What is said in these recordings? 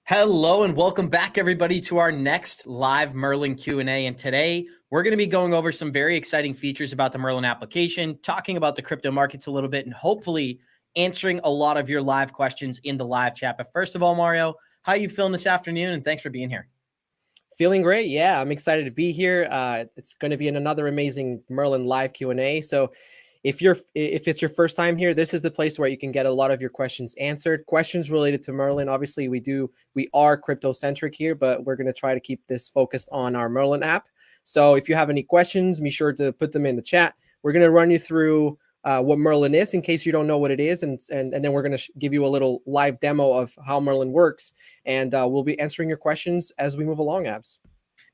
Hello and welcome back, everybody, to our next live Merlin Q&A. And today we're going to be going over some very exciting features about the Merlin application, talking about the crypto markets a little bit, and hopefully answering a lot of your live questions in the live chat. But first of all, Mario, how are you feeling this afternoon? And thanks for being here. Feeling great. Yeah, I'm excited to be here. It's going to be another amazing Merlin live Q&A. So if it's your first time here, this is the place where you can get a lot of your questions answered. Questions related to Merlin. Obviously, we are crypto centric here, but we're going to try to keep this focused on our Merlin app. So if you have any questions, be sure to put them in the chat. We're going to run you through what Merlin is in case you don't know what it is, and then we're going to give you a little live demo of how Merlin works, and we'll be answering your questions as we move along, Abs.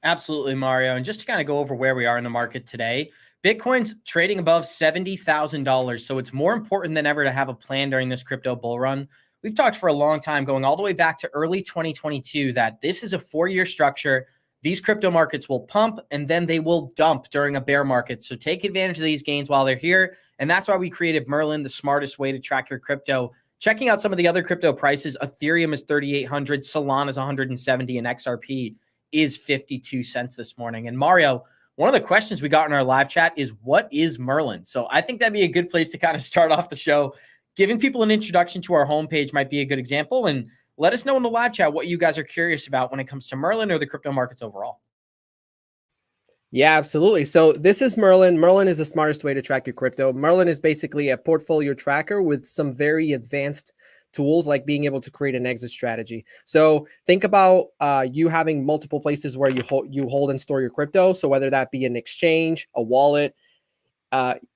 Absolutely, Mario. And just to kind of go over where we are in the market today, Bitcoin's trading above $70,000. So it's more important than ever to have a plan during this crypto bull run. We've talked for a long time, going all the way back to early 2022, that this is a 4-year structure. These crypto markets will pump and then they will dump during a bear market. So take advantage of these gains while they're here. And that's why we created Merlin, the smartest way to track your crypto. Checking out some of the other crypto prices, Ethereum is 3,800, Solana is 170, and XRP is 52 cents this morning. And Mario, one of the questions we got in our live chat is, what is Merlin? So I think that'd be a good place to kind of start off the show. Giving people an introduction to our homepage might be a good example. And let us know in the live chat what you guys are curious about when it comes to Merlin or the crypto markets overall. Yeah, absolutely. So this is Merlin. Merlin is the smartest way to track your crypto. Merlin is basically a portfolio tracker with some very advanced tools, like being able to create an exit strategy. So think about you having multiple places where you hold and store your crypto. So whether that be an exchange, a wallet,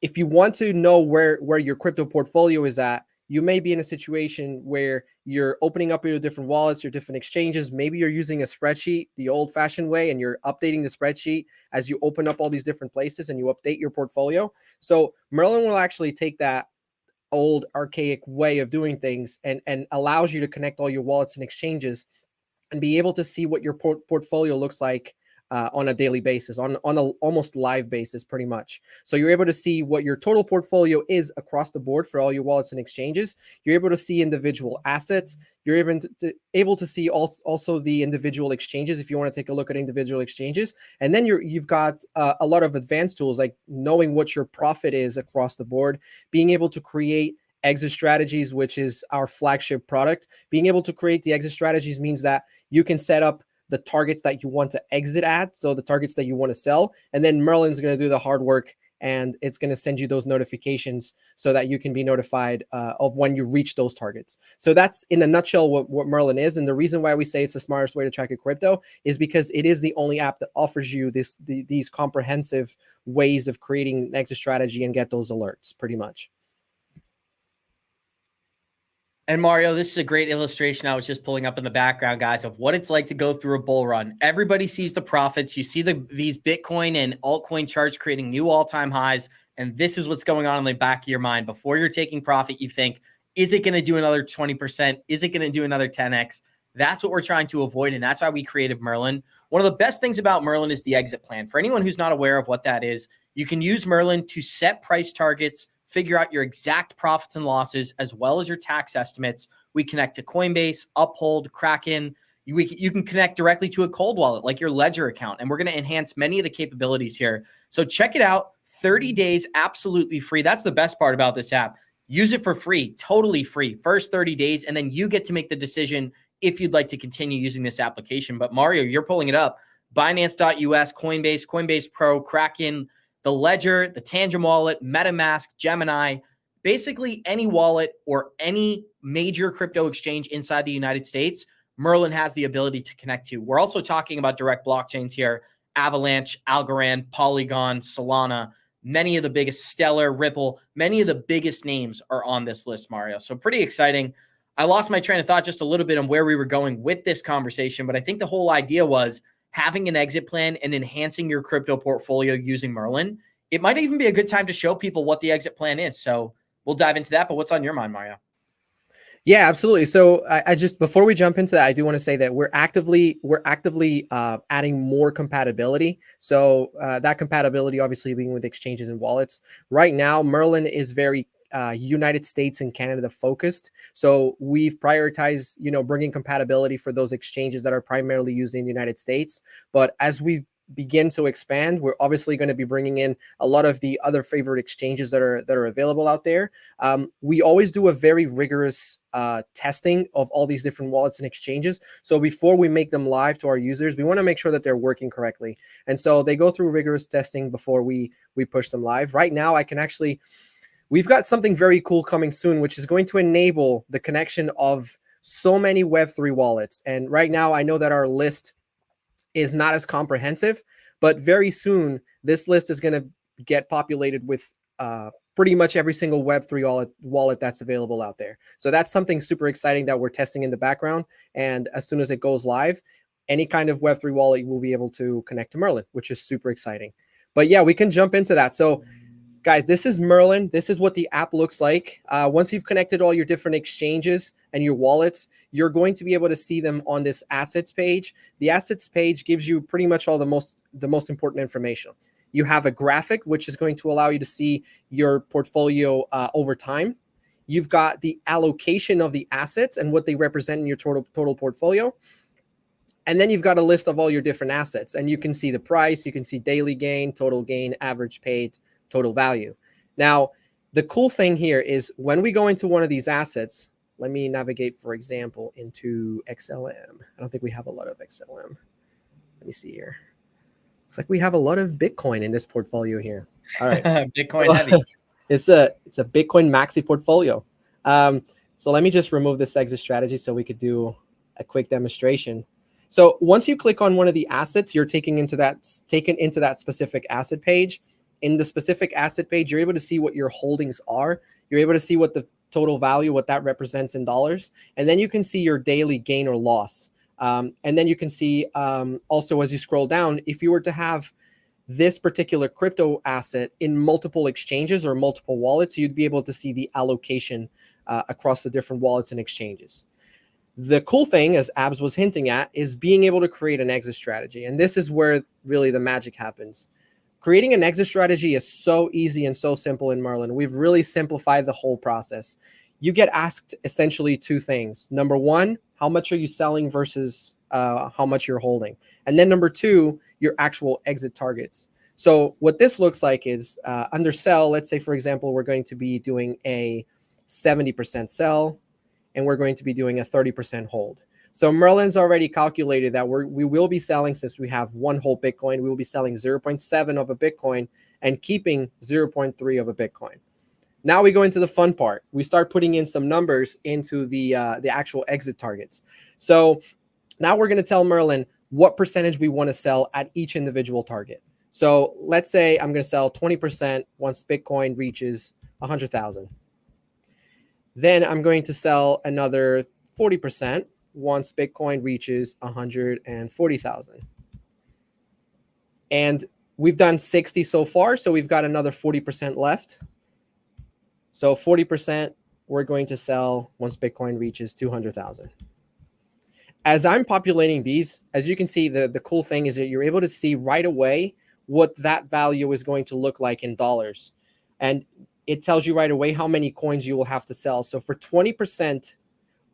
if you want to know where your crypto portfolio is at, you may be in a situation where you're opening up your different wallets, your different exchanges. Maybe you're using a spreadsheet the old-fashioned way, and you're updating the spreadsheet as you open up all these different places and you update your portfolio. So Merlin will actually take that old archaic way of doing things and allows you to connect all your wallets and exchanges and be able to see what your portfolio looks like on a daily basis, on a almost live basis, pretty much. So you're able to see what your total portfolio is across the board for all your wallets and exchanges. You're able to see individual assets. You're able to see also the individual exchanges if you want to take a look at individual exchanges. And then you've got a lot of advanced tools, like knowing what your profit is across the board, being able to create exit strategies, which is our flagship product. Being able to create the exit strategies means that you can set up the targets that you want to exit at, so the targets that you want to sell, and then Merlin's going to do the hard work, and it's going to send you those notifications so that you can be notified of when you reach those targets. So that's in a nutshell what Merlin is. And the reason why we say it's the smartest way to track your crypto is because it is the only app that offers you these comprehensive ways of creating an exit strategy and get those alerts, pretty much. And Mario, this is a great illustration I was just pulling up in the background, guys, of what it's like to go through a bull run. Everybody sees the profits. You see these Bitcoin and altcoin charts creating new all-time highs. And this is what's going on in the back of your mind. Before you're taking profit, you think, is it going to do another 20%? Is it going to do another 10x? That's what we're trying to avoid. And that's why we created Merlin. One of the best things about Merlin is the exit plan. For anyone who's not aware of what that is, you can use Merlin to set price targets, figure out your exact profits and losses, as well as your tax estimates. We connect to Coinbase, Uphold, Kraken. You can connect directly to a cold wallet like your Ledger account, and we're going to enhance many of the capabilities here. So check it out. 30 days, absolutely free. That's the best part about this app. Use it for free, totally free, first 30 days, and then you get to make the decision if you'd like to continue using this application. But Mario, you're pulling it up. Binance.us, Coinbase, Coinbase Pro, Kraken, the Ledger, the Tangent wallet, MetaMask, Gemini, basically any wallet or any major crypto exchange inside the United States, Merlin has the ability to connect to. We're also talking about direct blockchains here: Avalanche, Algorand, Polygon, Solana. Many of the biggest, Stellar, Ripple, many of the biggest names are on this list, Mario. So pretty exciting. I lost my train of thought just a little bit on where we were going with this conversation, but I think the whole idea was having an exit plan and enhancing your crypto portfolio using Merlin. It might even be a good time to show people what the exit plan is. So we'll dive into that. But what's on your mind, Mario? Yeah, absolutely. So I just, before we jump into that, I do want to say that we're actively adding more compatibility. So that compatibility, obviously, being with exchanges and wallets. Right now, Merlin is very United States and Canada focused. So we've prioritized, bringing compatibility for those exchanges that are primarily used in the United States. But as we begin to expand, we're obviously going to be bringing in a lot of the other favorite exchanges that are available out there. We always do a very rigorous testing of all these different wallets and exchanges. So before we make them live to our users, we want to make sure that they're working correctly. And so they go through rigorous testing before we push them live. Right now, we've got something very cool coming soon, which is going to enable the connection of so many Web3 wallets. And right now, I know that our list is not as comprehensive, but very soon this list is going to get populated with pretty much every single Web3 wallet that's available out there. So that's something super exciting that we're testing in the background. And as soon as it goes live, any kind of Web3 wallet will be able to connect to Merlin, which is super exciting. But yeah, we can jump into that. So guys, this is Merlin. This is what the app looks like. Once you've connected all your different exchanges and your wallets, you're going to be able to see them on this assets page. The assets page gives you pretty much all the most important information. You have a graphic, which is going to allow you to see your portfolio over time. You've got the allocation of the assets and what they represent in your total portfolio. And then you've got a list of all your different assets, and you can see the price, you can see daily gain, average paid, total value. Now, the cool thing here is when we go into one of these assets, let me navigate, for example, into XLM. I don't think we have a lot of XLM. Let me see here. Looks like we have a lot of Bitcoin in this portfolio here. All right. Bitcoin heavy. It's a Bitcoin maxi portfolio. So let me just remove this exit strategy so we could do a quick demonstration. So once you click on one of the assets, you're taken into that specific asset page. In the specific asset page, you're able to see what your holdings are. You're able to see what the total value, what that represents in dollars. And then you can see your daily gain or loss. And then you can see also as you scroll down, if you were to have this particular crypto asset in multiple exchanges or multiple wallets, you'd be able to see the allocation across the different wallets and exchanges. The cool thing, as Abs was hinting at, is being able to create an exit strategy. And this is where really the magic happens. Creating an exit strategy is so easy and so simple in Merlin. We've really simplified the whole process. You get asked essentially two things. Number one, how much are you selling versus how much you're holding? And then number two, your actual exit targets. So what this looks like is under sell, let's say, for example, we're going to be doing a 70% sell and we're going to be doing a 30% hold. So Merlin's already calculated that we will be selling, since we have one whole Bitcoin, we will be selling 0.7 of a Bitcoin and keeping 0.3 of a Bitcoin. Now we go into the fun part. We start putting in some numbers into the actual exit targets. So now we're going to tell Merlin what percentage we want to sell at each individual target. So let's say I'm going to sell 20% once Bitcoin reaches 100,000. Then I'm going to sell another 40% once Bitcoin reaches 140,000. And we've done 60 so far, so we've got another 40% left. So 40% we're going to sell once Bitcoin reaches 200,000. As I'm populating these, as you can see, the cool thing is that you're able to see right away what that value is going to look like in dollars. And it tells you right away how many coins you will have to sell. So for 20%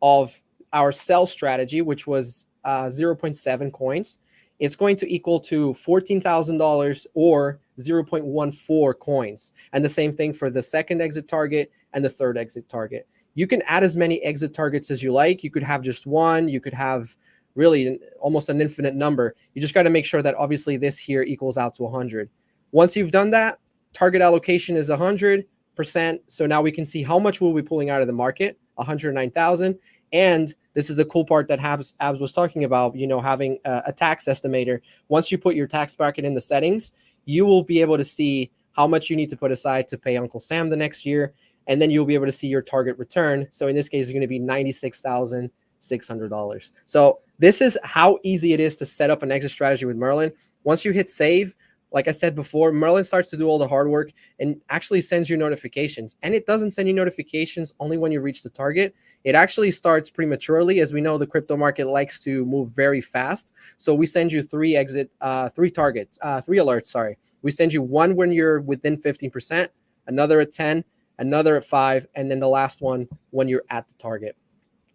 of our sell strategy, which was 0.7 coins, it's going to equal to $14,000 or 0.14 coins. And the same thing for the second exit target and the third exit target. You can add as many exit targets as you like. You could have just one. You could have really almost an infinite number. You just got to make sure that obviously this here equals out to 100. Once you've done that, target allocation is 100%. So now we can see how much we'll be pulling out of the market, 109,000. And this is the cool part that Abs was talking about, having a tax estimator. Once you put your tax bracket in the settings, you will be able to see how much you need to put aside to pay Uncle Sam the next year. And then you'll be able to see your target return. So in this case, it's going to be $96,600. So this is how easy it is to set up an exit strategy with Merlin. Once you hit save, like I said before, Merlin starts to do all the hard work and actually sends you notifications. And it doesn't send you notifications only when you reach the target. It actually starts prematurely. As we know, the crypto market likes to move very fast. So we send you three alerts. We send you one when you're within 15%, another at 10, another at 5, and then the last one when you're at the target.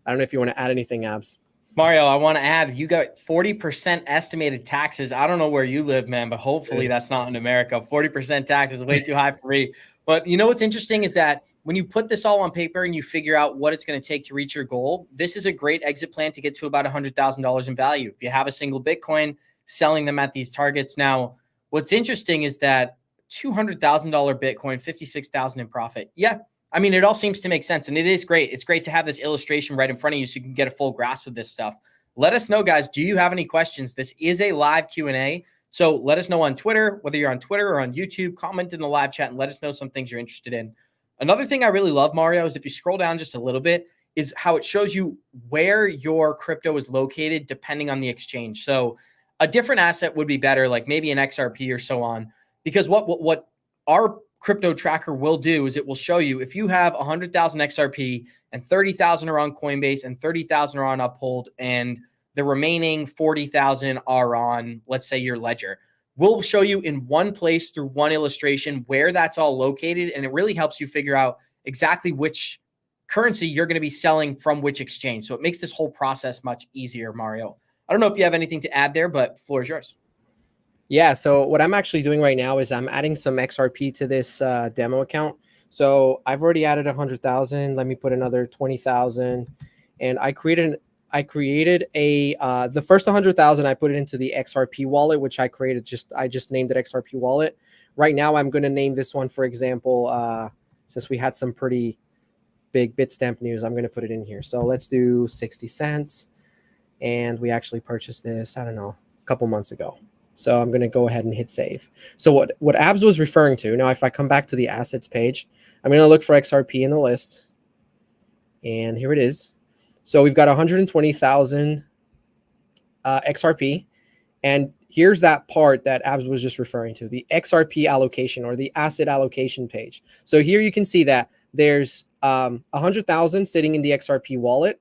I don't know if you want to add anything, Abs. Mario, I want to add, you got 40% estimated taxes. I don't know where you live, man, but hopefully that's not in America. 40% tax is way too high for me. But you know what's interesting is that when you put this all on paper and you figure out what it's going to take to reach your goal, this is a great exit plan to get to about $100,000 in value. If you have a single Bitcoin, selling them at these targets. Now, what's interesting is that $200,000 Bitcoin, 56,000 in profit. Yeah, I mean, it all seems to make sense, and it is great. It's great to have this illustration right in front of you so you can get a full grasp of this stuff. Let us know, guys. Do you have any questions? This is a live Q&A, so let us know on Twitter, whether you're on Twitter or on YouTube. Comment in the live chat and let us know some things you're interested in. Another thing I really love, Mario, is if you scroll down just a little bit, is how it shows you where your crypto is located depending on the exchange. So a different asset would be better, like maybe an XRP or so on, because what our crypto tracker will do is it will show you if you have 100,000 XRP and 30,000 are on Coinbase and 30,000 are on Uphold and the remaining 40,000 are on, let's say, your ledger. We'll show you in one place through one illustration where that's all located, and it really helps you figure out exactly which currency you're going to be selling from which exchange. So it makes this whole process much easier, Mario. I don't know if you have anything to add there, but floor is yours. Yeah, so what I'm actually doing right now is I'm adding some XRP to this demo account. So I've already added 100,000. Let me put another 20,000, and I created a the first 100,000 I put it into the XRP wallet, which I just named it XRP wallet. Right now I'm going to name this one, for example, since we had some pretty big Bitstamp news, I'm going to put it in here. So let's do 60 cents, and we actually purchased this, I don't know, a couple months ago. So I'm going to go ahead and hit save. So what Abs was referring to, now if I come back to the assets page, I'm going to look for XRP in the list. And here it is. So we've got 120,000 XRP. And here's that part that Abs was just referring to, the XRP allocation or the asset allocation page. So here you can see that there's 100,000 sitting in the XRP wallet.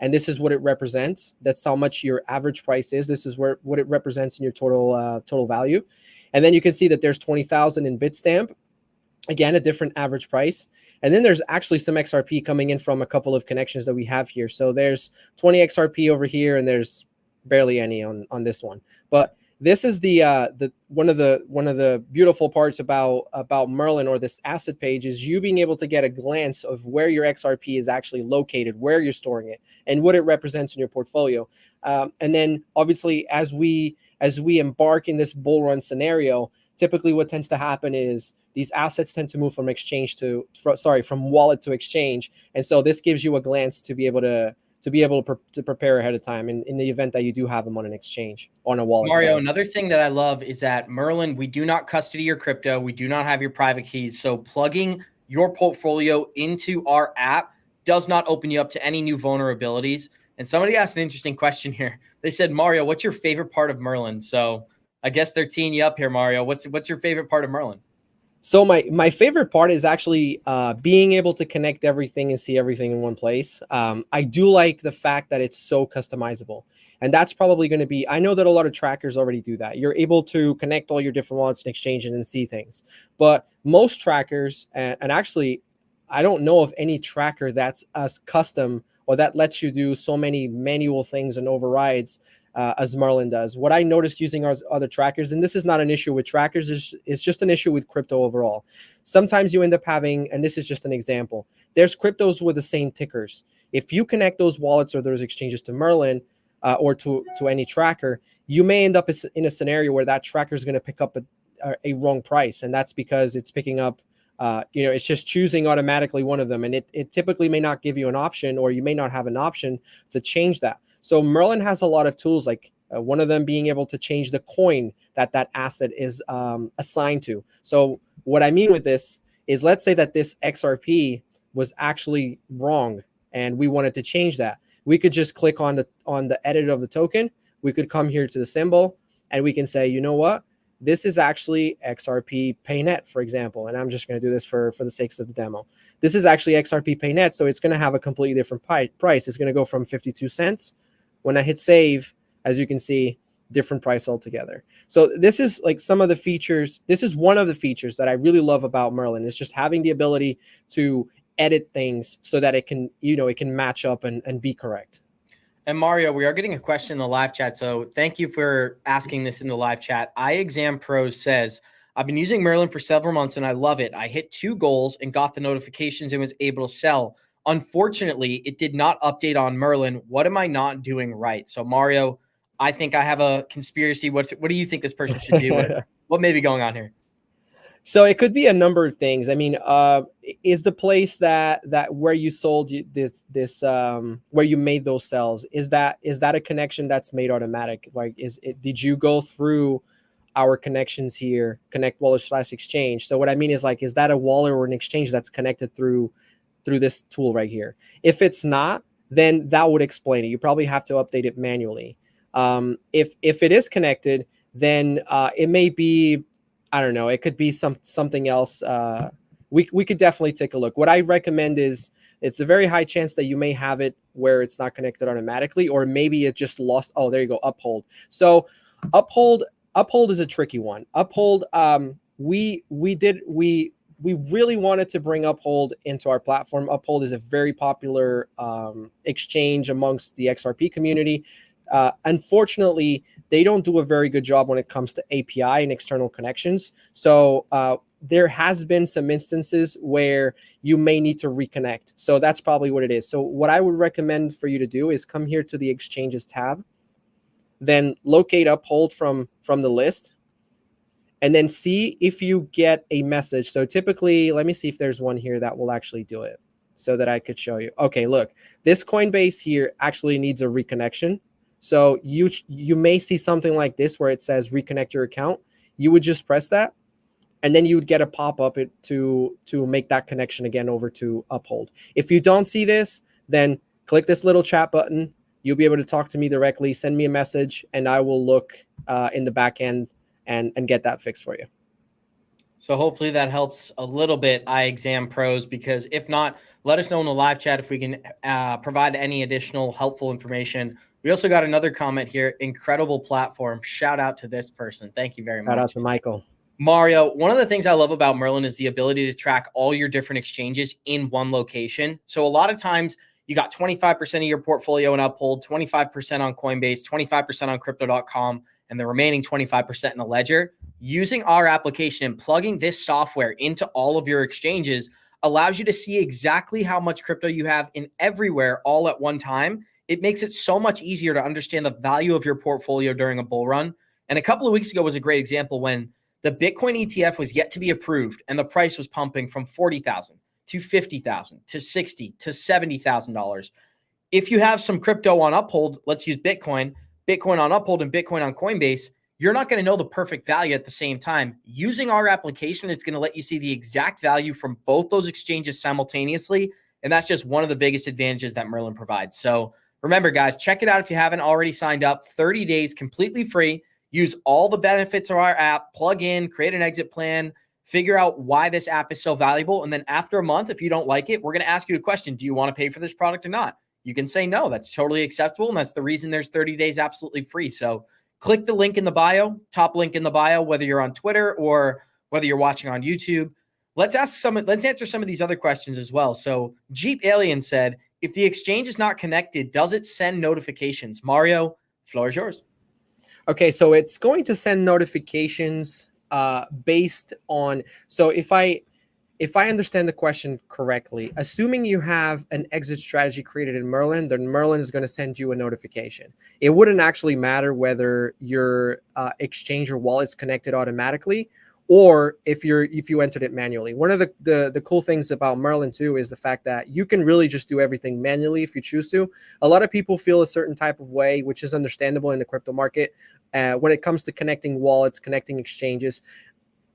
And this is what it represents. That's how much your average price is. This is what it represents in your total value. And then you can see that there's 20,000 in Bitstamp. Again, a different average price. And then there's actually some XRP coming in from a couple of connections that we have here. So there's 20 XRP over here, and there's barely any on this one. But this is the one of the beautiful parts about Merlin, or this asset page, is you being able to get a glance of where your XRP is actually located, where you're storing it, and what it represents in your portfolio. And then obviously, as we embark in this bull run scenario, typically what tends to happen is these assets tend to move from from wallet to exchange. And so this gives you a glance to be able to prepare ahead of time in the event that you do have them on an exchange, on a wallet. Mario, another thing that I love is that Merlin, we do not custody your crypto. We do not have your private keys. So plugging your portfolio into our app does not open you up to any new vulnerabilities. And somebody asked an interesting question here. They said, Mario, what's your favorite part of Merlin? So I guess they're teeing you up here, Mario. What's your favorite part of Merlin? So my favorite part is actually being able to connect everything and see everything in one place. I do like the fact that it's so customizable. And that's probably going to be, I know that a lot of trackers already do that. You're able to connect all your different wallets and exchange it and see things. But most trackers, and actually, I don't know of any tracker that's as custom or that lets you do so many manual things and overrides as Merlin does. What I noticed using our other trackers, and this is not an issue with trackers, it's just an issue with crypto overall. Sometimes you end up having, and this is just an example, there's cryptos with the same tickers. If you connect those wallets or those exchanges to Merlin or to any tracker, you may end up in a scenario where that tracker is going to pick up a wrong price. And that's because it's picking up, it's just choosing automatically one of them. And it typically may not give you an option, or you may not have an option to change that. So Merlin has a lot of tools, like one of them being able to change the coin that asset is assigned to. So what I mean with this is, let's say that this XRP was actually wrong and we wanted to change that. We could just click on the edit of the token. We could come here to the symbol and we can say, you know what? This is actually XRP PayNet, for example. And I'm just going to do this for the sakes of the demo. This is actually XRP PayNet. So it's going to have a completely different price. It's going to go from 52 cents. When I hit save, as you can see, different price altogether. So this is like some of the features. This is one of the features that I really love about Merlin, is just having the ability to edit things so that it can, it can match up and be correct. And Mario, we are getting a question in the live chat. So thank you for asking this in the live chat. iExam Pros says, I've been using Merlin for several months and I love it. I hit 2 goals and got the notifications and was able to sell. Unfortunately, it did not update on Merlin. What am I not doing right? So Mario, I think I have a conspiracy. What do you think this person should do? What may be going on here? So it could be a number of things. I mean, is the place that where you sold this where you made those sales, is that a connection that's made automatic? Like, did you go through our connections here, Connect Wallet / Exchange? So what I mean is, like, is that a wallet or an exchange that's connected through this tool right here? If it's not, then that would explain it. You probably have to update it manually. If it is connected, then it may be, I don't know, it could be something else. We could definitely take a look. What I recommend is, it's a very high chance that you may have it where it's not connected automatically, or maybe it just lost. Oh, there you go, Uphold. So Uphold is a tricky one. Uphold, we really wanted to bring Uphold into our platform. Uphold is a very popular exchange amongst the XRP community. Unfortunately, they don't do a very good job when it comes to API and external connections. So there has been some instances where you may need to reconnect. So that's probably what it is. So what I would recommend for you to do is come here to the Exchanges tab, then locate Uphold from the list, and then see if you get a message. So typically, let me see if there's one here that will actually do it so that I could show you. Okay, look, this Coinbase here actually needs a reconnection. So you may see something like this where it says reconnect your account. You would just press that, and then you would get a pop-up to make that connection again over to Uphold. If you don't see this, then click this little chat button. You'll be able to talk to me directly, send me a message, and I will look in the back end and get that fixed for you. So hopefully that helps a little bit, iExam Pros, because if not, let us know in the live chat if we can provide any additional helpful information. We also got another comment here. Incredible platform. Shout out to this person. Thank you very much. Shout out to Michael. Mario, one of the things I love about Merlin is the ability to track all your different exchanges in one location. So a lot of times you got 25% of your portfolio in Uphold, 25% on Coinbase, 25% on crypto.com, and the remaining 25% in a ledger. Using our application and plugging this software into all of your exchanges allows you to see exactly how much crypto you have in everywhere all at one time. It makes it so much easier to understand the value of your portfolio during a bull run. And a couple of weeks ago was a great example when the Bitcoin ETF was yet to be approved and the price was pumping from $40,000 to $50,000 to $60,000 to $70,000. If you have some crypto on Uphold, let's use Bitcoin on Uphold and Bitcoin on Coinbase, you're not going to know the perfect value at the same time. Using our application is going to let you see the exact value from both those exchanges simultaneously. And that's just one of the biggest advantages that Merlin provides. So remember, guys, check it out if you haven't already signed up. 30 days completely free. Use all the benefits of our app, plug in, create an exit plan, figure out why this app is so valuable. And then after a month, if you don't like it, we're going to ask you a question. Do you want to pay for this product or not? You can say no. That's totally acceptable. And that's the reason there's 30 days absolutely free. So click the link in the bio, top link in the bio, whether you're on Twitter or whether you're watching on YouTube. Let's answer some of these other questions as well. So Jeep Alien said, if the exchange is not connected, does it send notifications? Mario, floor is yours. Okay, so it's going to send notifications based on, so if I understand the question correctly, assuming you have an exit strategy created in Merlin, then Merlin is going to send you a notification. It wouldn't actually matter whether your exchange or wallet's connected automatically or if you entered it manually. One of the cool things about Merlin too is the fact that you can really just do everything manually if you choose to. A lot of people feel a certain type of way, which is understandable in the crypto market, when it comes to connecting wallets, connecting exchanges.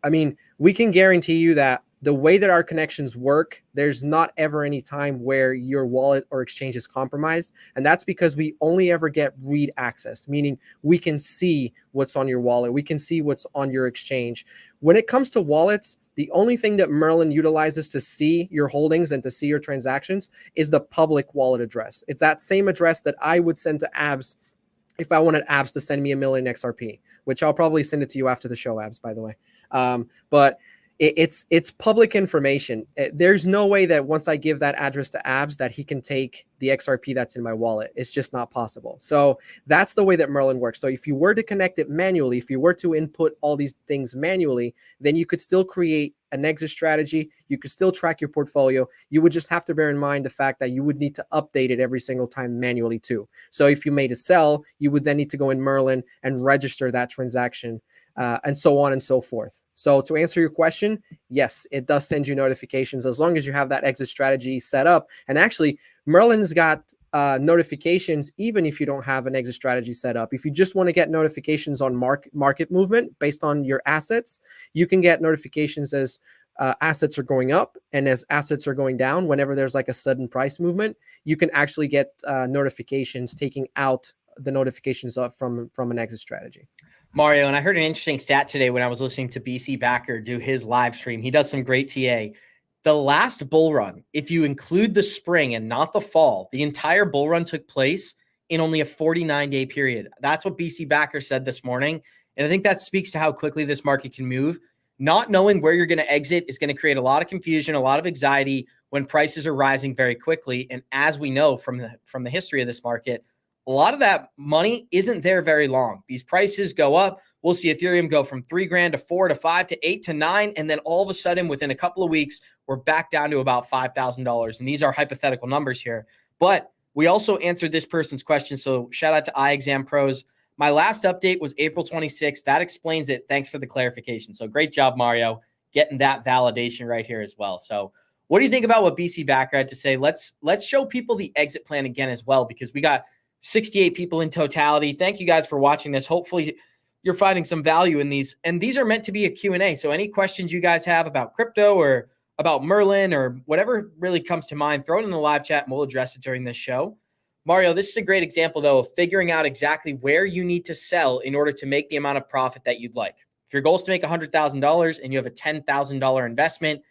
I mean, we can guarantee you that the way that our connections work, there's not ever any time where your wallet or exchange is compromised. And that's because we only ever get read access, meaning we can see what's on your wallet. We can see what's on your exchange. When it comes to wallets, the only thing that Merlin utilizes to see your holdings and to see your transactions is the public wallet address. It's that same address that I would send to Abs if I wanted Abs to send me $1 million XRP, which I'll probably send it to you after the show, Abs, by the way. But it's public information. There's no way that once I give that address to Abs that he can take the XRP that's in my wallet. It's just not possible. So that's the way that Merlin works. So if you were to connect it manually, if you were to input all these things manually, then you could still create an exit strategy. You could still track your portfolio. You would just have to bear in mind the fact that you would need to update it every single time manually too. So if you made a sell, you would then need to go in Merlin and register that transaction, and so on and so forth. So to answer your question, yes, it does send you notifications as long as you have that exit strategy set up. And actually, Merlin's got notifications even if you don't have an exit strategy set up. If you just want to get notifications on market movement based on your assets, you can get notifications as assets are going up and as assets are going down. Whenever there's like a sudden price movement, you can actually get notifications taking out the notifications up from an exit strategy. Mario, and I heard an interesting stat today when I was listening to BC Backer do his live stream. He does some great TA. The last bull run, if you include the spring and not the fall, the entire bull run took place in only a 49-day period. That's what BC Backer said this morning. And I think that speaks to how quickly this market can move. Not knowing where you're going to exit is going to create a lot of confusion, a lot of anxiety when prices are rising very quickly. And as we know from the history of this market, a lot of that money isn't there very long. These prices go up. We'll see Ethereum go from $3,000 to $4,000 to $5,000 to $8,000 to $9,000. And then all of a sudden, within a couple of weeks, we're back down to about $5,000. And these are hypothetical numbers here. But we also answered this person's question. So shout out to iExam Pros. My last update was April 26th. That explains it. Thanks for the clarification. So great job, Mario, getting that validation right here as well. So what do you think about what BC Backer had to say? Let's show people the exit plan again as well, because we got 68 people in totality. Thank you guys for watching this. Hopefully you're finding some value in these. And these are meant to be a Q&A. So any questions you guys have about crypto or about Merlin or whatever really comes to mind, throw it in the live chat and we'll address it during this show. Mario, this is a great example, though, of figuring out exactly where you need to sell in order to make the amount of profit that you'd like. If your goal is to make $100,000 and you have a $10,000 investment,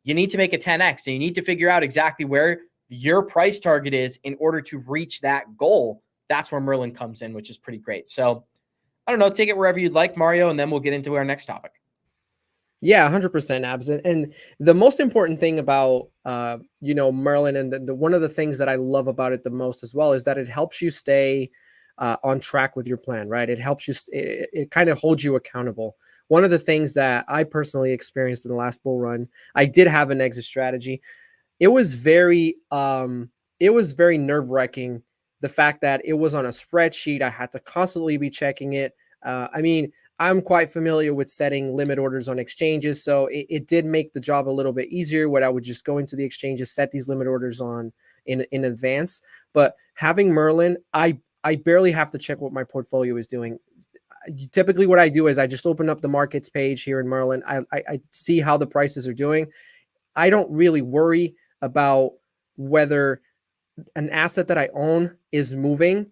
you need to make a 10X, and you need to figure out exactly where your price target is in order to reach that goal. That's where Merlin comes in, which is pretty great. So I don't know, take it wherever you'd like, Mario, and then we'll get into our next topic. Yeah, 100% Abs. And the most important thing about, Merlin, and the one of the things that I love about it the most as well is that it helps you stay on track with your plan, right? It helps you, it kind of holds you accountable. One of the things that I personally experienced in the last bull run, I did have an exit strategy. It was very nerve-wracking. The fact that it was on a spreadsheet, I had to constantly be checking it. I'm quite familiar with setting limit orders on exchanges, so it did make the job a little bit easier when I would just go into the exchanges, set these limit orders on in advance. But having Merlin, I barely have to check what my portfolio is doing. Typically what I do is I just open up the markets page here in Merlin. I see how the prices are doing. I don't really worry about whether an asset that I own is moving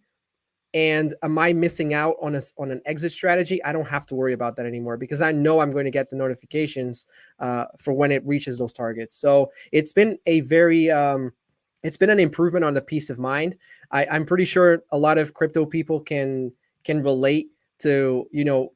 and am I missing out on an exit strategy. I don't have to worry about that anymore because I know I'm going to get the notifications for when it reaches those targets. So it's been a very it's been an improvement on the peace of mind. I'm pretty sure a lot of crypto people can relate to,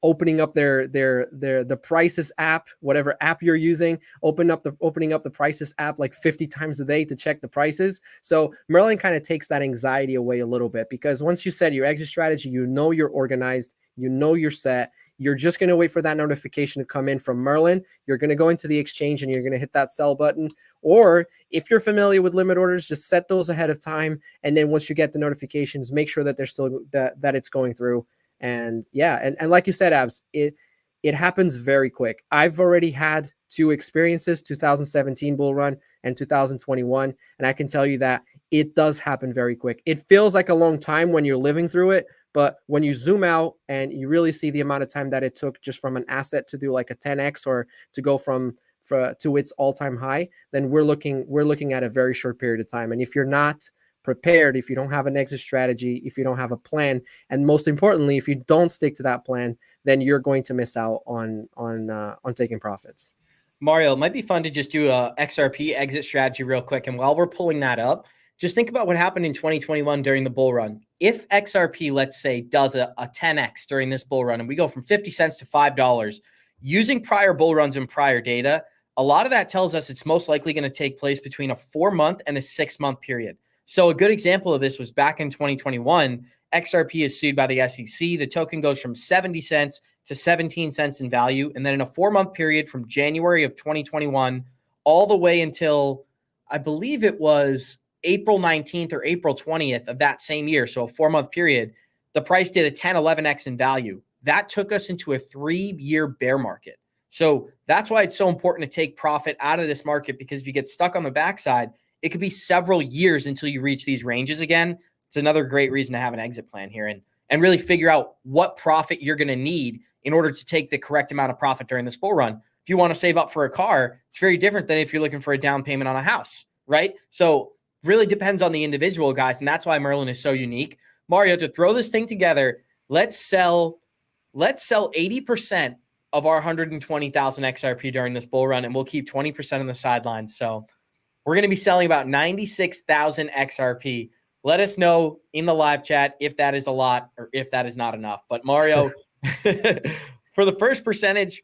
opening up the Prices app, whatever app you're using, opening up the Prices app like 50 times a day to check the prices. So Merlin kind of takes that anxiety away a little bit, because once you set your exit strategy, you're organized, you're set. You're just going to wait for that notification to come in from Merlin. You're going to go into the exchange and you're going to hit that sell button. Or if you're familiar with limit orders, just set those ahead of time. And then once you get the notifications, make sure that they're still that it's going through. And yeah, and like you said, Abs, it happens very quick. I've already had two experiences, 2017 bull run and 2021. And I can tell you that it does happen very quick. It feels like a long time when you're living through it, but when you zoom out and you really see the amount of time that it took just from an asset to do like a 10X or to go to its all-time high, then we're looking at a very short period of time. And if you're not prepared, if you don't have an exit strategy, if you don't have a plan, and most importantly, if you don't stick to that plan, then you're going to miss out on taking profits. Mario, it might be fun to just do a XRP exit strategy real quick. And while we're pulling that up, just think about what happened in 2021 during the bull run. if XRP, let's say, does a 10x during this bull run and we go from 50 cents to $5, using prior bull runs and prior data, a lot of that tells us it's most likely going to take place between a 4-month and a 6-month period. So a good example of this was back in 2021, XRP is sued by the SEC. The token goes from 70 cents to 17 cents in value. And then in a 4-month period from January of 2021 all the way until, I believe it was April 19th or April 20th of that same year, so a 4-month period, the price did a 10, 11x in value. That took us into a 3-year bear market. So that's why it's so important to take profit out of this market, because if you get stuck on the backside, it could be several years until you reach these ranges again. It's another great reason to have an exit plan here and really figure out what profit you're going to need in order to take the correct amount of profit during this bull run. If you want to save up for a car, it's very different than if you're looking for a down payment on a house, right? So really depends on the individual, guys. And that's why Merlin is so unique. Mario, to throw this thing together, let's sell 80% of our 120,000 XRP during this bull run, and we'll keep 20% on the sidelines. So we're going to be selling about 96,000 XRP. Let us know in the live chat if that is a lot or if that is not enough. But Mario, for the first percentage,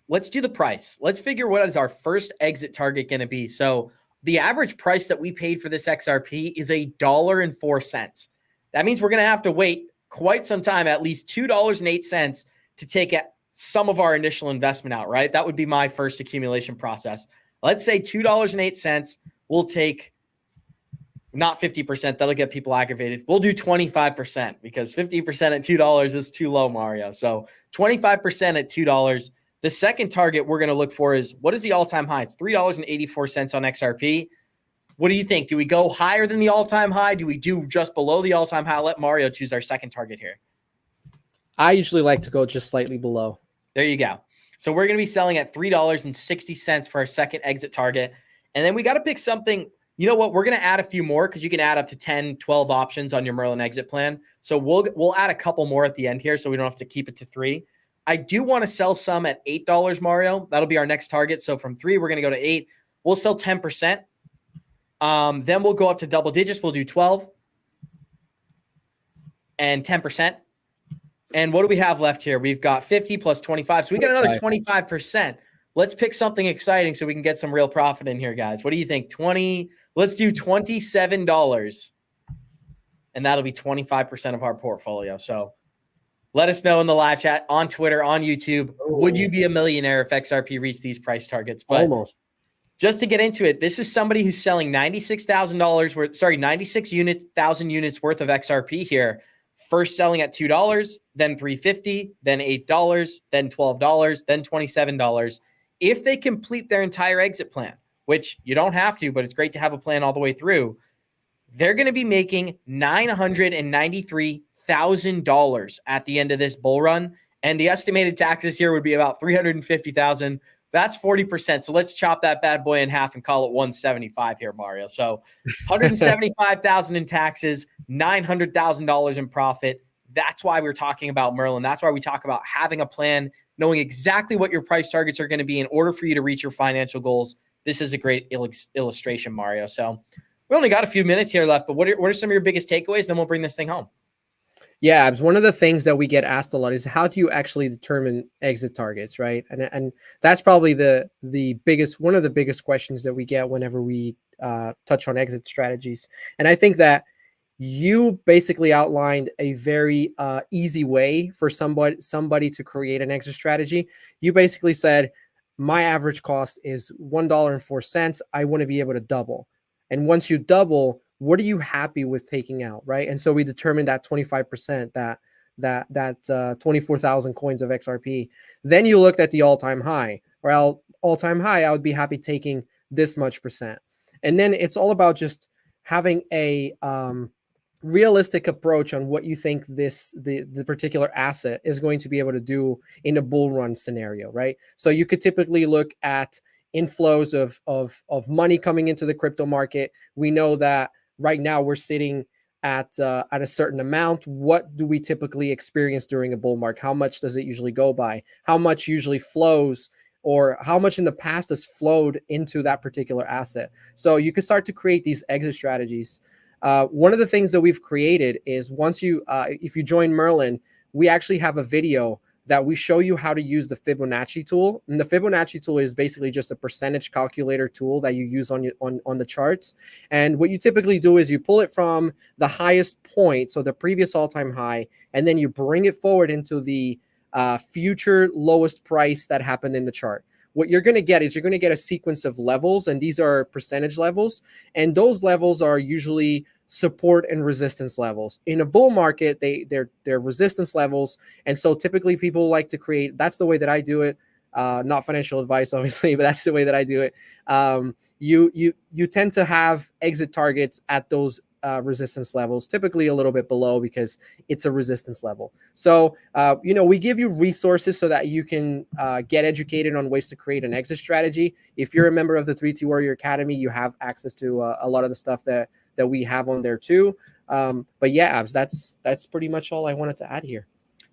let's do the price. Let's figure what is our first exit target going to be. So the average price that we paid for this XRP is $1.04. That means we're going to have to wait quite some time, at least $2.08 to take some of our initial investment out, right? That would be my first accumulation process. Let's say $2.08. We'll take not 50%. That'll get people aggravated. We'll do 25% because 50% at $2 is too low, Mario. So 25% at $2. The second target we're going to look for is, what is the all-time high? It's $3.84 on XRP. What do you think? Do we go higher than the all-time high? Do we do just below the all-time high? I'll let Mario choose our second target here. I usually like to go just slightly below. There you go. So we're going to be selling at $3.60 for our second exit target. And then we got to pick something. You know what? We're going to add a few more because you can add up to 10, 12 options on your Merlin exit plan. So we'll add a couple more at the end here so we don't have to keep it to 3. I do want to sell some at $8, Mario. That'll be our next target. So from 3, we're going to go to 8. We'll sell 10%. Then we'll go up to double digits. We'll do 12 and 10%. And what do we have left here? We've got 50 plus 25. So we got another 25%. Let's pick something exciting so we can get some real profit in here, guys. What do you think? Let's do $27. And that'll be 25% of our portfolio. So let us know in the live chat, on Twitter, on YouTube. Would you be a millionaire if XRP reached these price targets? But almost. Just to get into it, this is somebody who's selling $96,000 worth, 96,000 units worth of XRP here. First selling at $2, then $3.50, then $8, then $12, then $27. If they complete their entire exit plan, which you don't have to, but it's great to have a plan all the way through, they're going to be making $993,000 at the end of this bull run. And the estimated taxes here would be about $350,000. That's 40%. So let's chop that bad boy in half and call it 175 here, Mario. So 175,000 in taxes, $900,000 in profit. That's why we're talking about Merlin. That's why we talk about having a plan, knowing exactly what your price targets are going to be in order for you to reach your financial goals. This is a great illustration, Mario. So we only got a few minutes here left, but what are some of your biggest takeaways? Then we'll bring this thing home. Yeah, one of the things that we get asked a lot is, how do you actually determine exit targets, right? And that's probably one of the biggest questions that we get whenever we touch on exit strategies. And I think that you basically outlined a very easy way for somebody to create an exit strategy. You basically said, my average cost is $1.04. I want to be able to double. And once you double, what are you happy with taking out, right? And so we determined that 25%, that 24,000 coins of XRP. Then you looked at the all-time high. All-time high, I would be happy taking this much percent. And then it's all about just having a realistic approach on what you think the particular asset is going to be able to do in a bull run scenario, right? So you could typically look at inflows of money coming into the crypto market. We know that right now we're sitting at a certain amount. What do we typically experience during a bull market? How much does it usually go by? How much usually flows, or how much in the past has flowed into that particular asset? So you can start to create these exit strategies. One of the things that we've created is once you, if you join Merlin, we actually have a video that we show you how to use the Fibonacci tool. And the Fibonacci tool is basically just a percentage calculator tool that you use on the charts. And what you typically do is you pull it from the highest point, so the previous all-time high, and then you bring it forward into the future lowest price that happened in the chart. What you're going to get is you're going to get a sequence of levels, and these are percentage levels. And those levels are usually support and resistance levels. In a bull market, they're resistance levels. And so typically people like to create, that's the way that I do it. Not financial advice, obviously, but that's the way that I do it. You tend to have exit targets at those resistance levels, typically a little bit below because it's a resistance level. So, we give you resources so that you can get educated on ways to create an exit strategy. If you're a member of the 3T Warrior Academy, you have access to a lot of the stuff that we have on there too. But yeah, Abs, that's pretty much all I wanted to add here.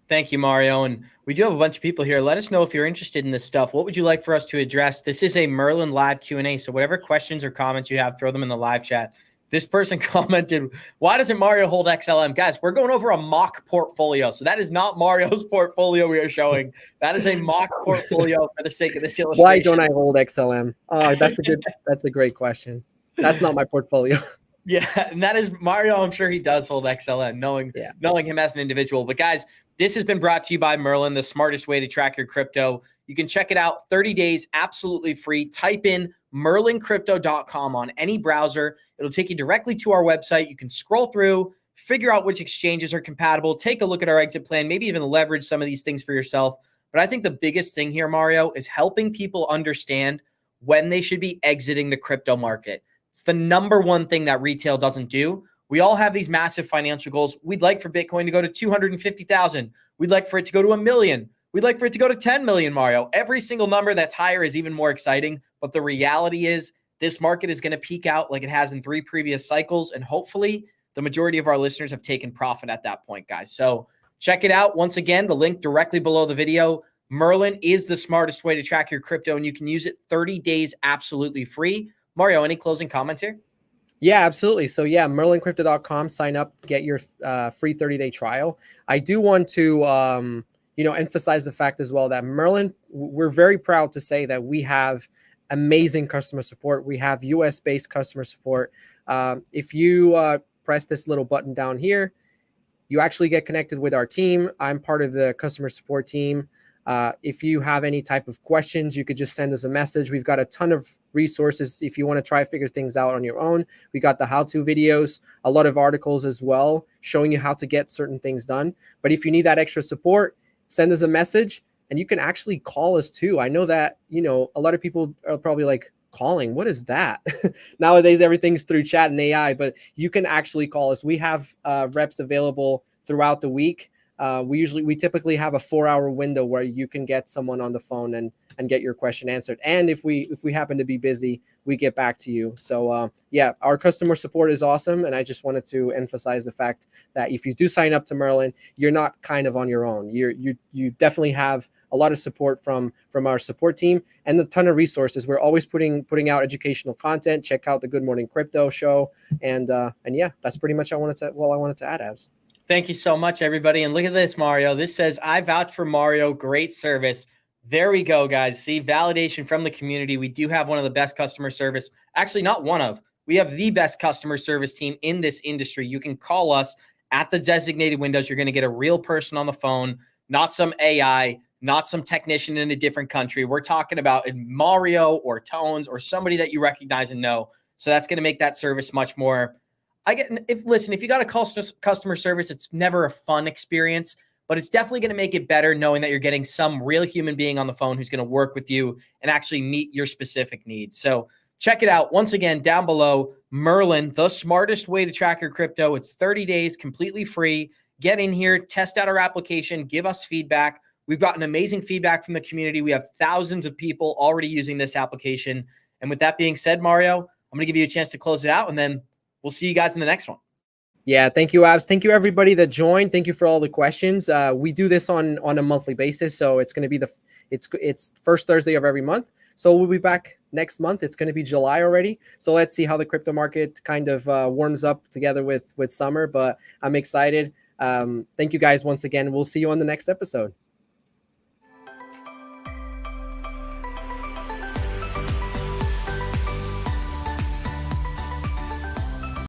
Thank you, Mario. And we do have a bunch of people here. Let us know if you're interested in this stuff. What would you like for us to address? This is a Merlin live Q&A. So whatever questions or comments you have, throw them in the live chat. This person commented, why doesn't Mario hold XLM? Guys, we're going over a mock portfolio. So that is not Mario's portfolio we are showing. That is a mock portfolio for the sake of this illustration. Why don't I hold XLM? Oh, that's a great question. That's not my portfolio. Yeah, and that is Mario. I'm sure he does hold XLM, knowing him as an individual. But guys, this has been brought to you by Merlin, the smartest way to track your crypto. You can check it out 30 days, absolutely free. Type in merlincrypto.com on any browser. It'll take you directly to our website. You can scroll through, figure out which exchanges are compatible, take a look at our exit plan, maybe even leverage some of these things for yourself. But I think the biggest thing here, Mario, is helping people understand when they should be exiting the crypto market. It's the number one thing that retail doesn't do. We all have these massive financial goals. We'd like for Bitcoin to go to 250,000. We'd like for it to go to 1 million. We'd like for it to go to 10 million, Mario. Every single number that's higher is even more exciting. But the reality is this market is going to peak out like it has in 3 previous cycles. And hopefully the majority of our listeners have taken profit at that point, guys. So check it out. Once again, the link directly below the video. Merlin is the smartest way to track your crypto, and you can use it 30 days absolutely free. Mario, any closing comments here? Yeah, absolutely. So yeah, merlincrypto.com, sign up, get your free 30-day trial. I do want to, emphasize the fact as well that Merlin, we're very proud to say that we have amazing customer support. We have US-based customer support. If you press this little button down here, you actually get connected with our team. I'm part of the customer support team. If you have any type of questions, you could just send us a message. We've got a ton of resources if you want to try figure things out on your own. We got the how-to videos, a lot of articles as well, showing you how to get certain things done. But if you need that extra support, send us a message, and you can actually call us too. I know that, a lot of people are probably like, calling, what is that? Nowadays, everything's through chat and AI, but you can actually call us. We have reps available throughout the week. We typically have a 4-hour window where you can get someone on the phone and get your question answered. And if we happen to be busy, we get back to you. So our customer support is awesome. And I just wanted to emphasize the fact that if you do sign up to Merlin, you're not kind of on your own. You definitely have a lot of support from our support team and a ton of resources. We're always putting out educational content. Check out the Good Morning Crypto show. And that's pretty much all I wanted to add, Abs. Thank you so much, everybody. And look at this, Mario. This says, I vouch for Mario. Great service. There we go, guys. See, validation from the community. We do have one of the best customer service. Actually, not one of. We have the best customer service team in this industry. You can call us at the designated windows. You're going to get a real person on the phone, not some AI, not some technician in a different country. We're talking about Mario or Tones or somebody that you recognize and know. So that's going to make that service much more. If you got a customer service, it's never a fun experience, but it's definitely going to make it better knowing that you're getting some real human being on the phone who's going to work with you and actually meet your specific needs. So check it out. Once again, down below, Merlin, the smartest way to track your crypto. It's 30 days, completely free. Get in here, test out our application, give us feedback. We've gotten amazing feedback from the community. We have thousands of people already using this application. And with that being said, Mario, I'm going to give you a chance to close it out, and then we'll see you guys in the next one. Yeah, thank you, Abs. Thank you, everybody that joined. Thank you for all the questions. We do this on a monthly basis, so it's going to be it's first Thursday of every month. So we'll be back next month. It's going to be July already. So let's see how the crypto market kind of warms up together with summer. But I'm excited. Thank you guys once again. We'll see you on the next episode.